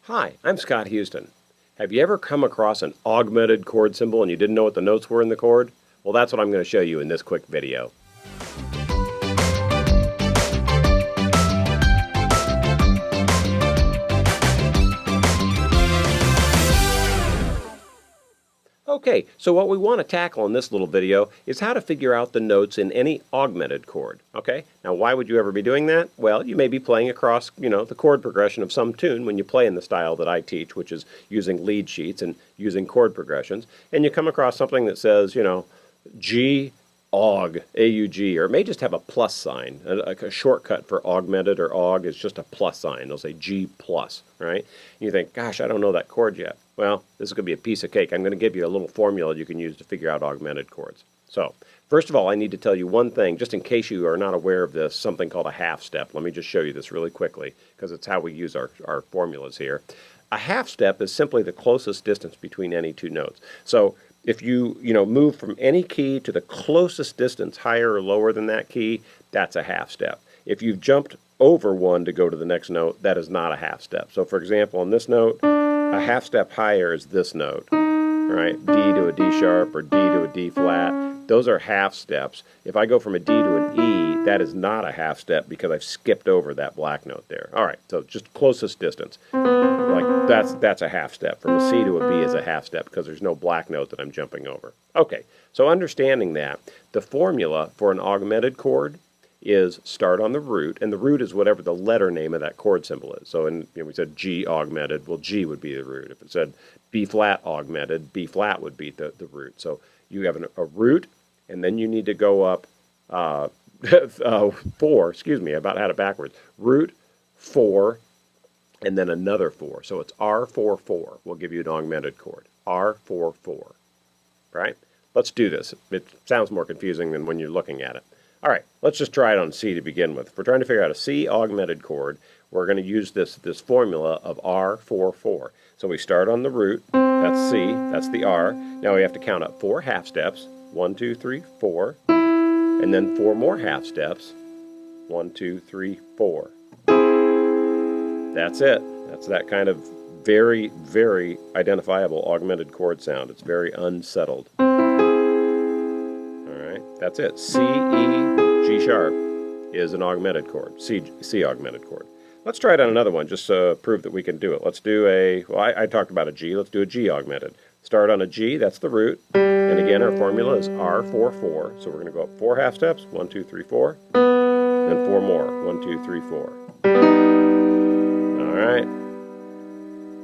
Hi, I'm Scott Houston. Have you ever come across an augmented chord symbol and you didn't know what the notes were in the chord? Well, that's what I'm going to show you in this quick video. Okay, so what we want to tackle in this little video is how to figure out the notes in any augmented chord. Okay, now why would you ever be doing that? Well, you may be playing across, the chord progression of some tune when you play in the style that I teach, which is using lead sheets and using chord progressions, and you come across something that says, G, aug, A-U-G, or it may just have a plus sign. A shortcut for augmented or aug is just a plus sign. They'll say G plus, right? And you think, gosh, I don't know that chord yet. Well, this is going to be a piece of cake. I'm going to give you a little formula you can use to figure out augmented chords. So, first of all, I need to tell you one thing, just in case you are not aware of this, something called a half step. Let me just show you this really quickly, because it's how we use our formulas here. A half step is simply the closest distance between any two notes. So, if you move from any key to the closest distance higher or lower than that key, that's a half step. If you've jumped over one to go to the next note, that is not a half step. So for example, on this note, a half step higher is this note, right? D to a D sharp or D to a D flat. Those are half steps. If I go from a D to an E, that is not a half step because I've skipped over that black note there. All right, so just closest distance. Like that's a half step. From a C to a B is a half step because there's no black note that I'm jumping over. Okay, so understanding that, the formula for an augmented chord is start on the root, and the root is whatever the letter name of that chord symbol is. So we said G augmented, well G would be the root. If it said B flat augmented, B flat would be the root. So you have a root, and then you need to go up 4, excuse me, I about had it backwards. Root, 4, and then another 4. So it's R4-4 will give you an augmented chord. R4-4, right? Let's do this. It sounds more confusing than when you're looking at it. All right, let's just try it on C to begin with. If we're trying to figure out a C augmented chord, we're going to use this formula of R4-4. So we start on the root, that's C, that's the R. Now we have to count up 4 half steps, 1, 2, 3, 4, and then 4 more half steps, 1, 2, 3, 4. That's it. That's that kind of very, very identifiable augmented chord sound. It's very unsettled. That's it. C, E, G sharp is an augmented chord. C augmented chord. Let's try it on another one just to prove that we can do it. Let's do I talked about a G. Let's do a G augmented. Start on a G, that's the root. And again, our formula is R4-4. So we're going to go up 4 half steps, 1, 2, 3, 4. Then 4 more, 1, 2, 3, 4. All right.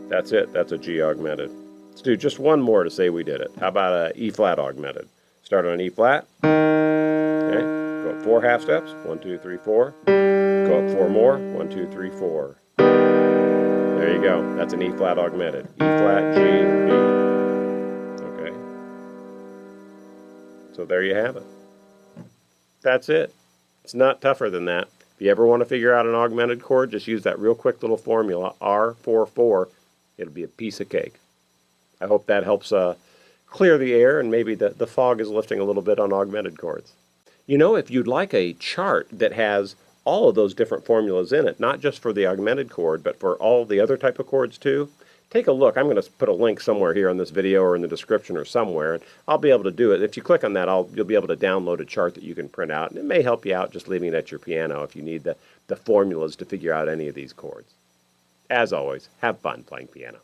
That's it. That's a G augmented. Let's do just one more to say we did it. How about a E flat augmented? Start on an E flat. Okay. Go up 4 half steps. 1, 2, 3, 4. Go up 4 more. 1, 2, 3, 4. There you go. That's an E flat augmented. E flat, G, B. Okay. So there you have it. That's it. It's not tougher than that. If you ever want to figure out an augmented chord, just use that real quick little formula, R4-4. It'll be a piece of cake. I hope that helps clear the air, and maybe the fog is lifting a little bit on augmented chords. If you'd like a chart that has all of those different formulas in it, not just for the augmented chord, but for all the other type of chords too, take a look. I'm going to put a link somewhere here on this video or in the description or somewhere, and I'll be able to do it. If you click on that, you'll be able to download a chart that you can print out, and it may help you out just leaving it at your piano if you need the formulas to figure out any of these chords. As always, have fun playing piano.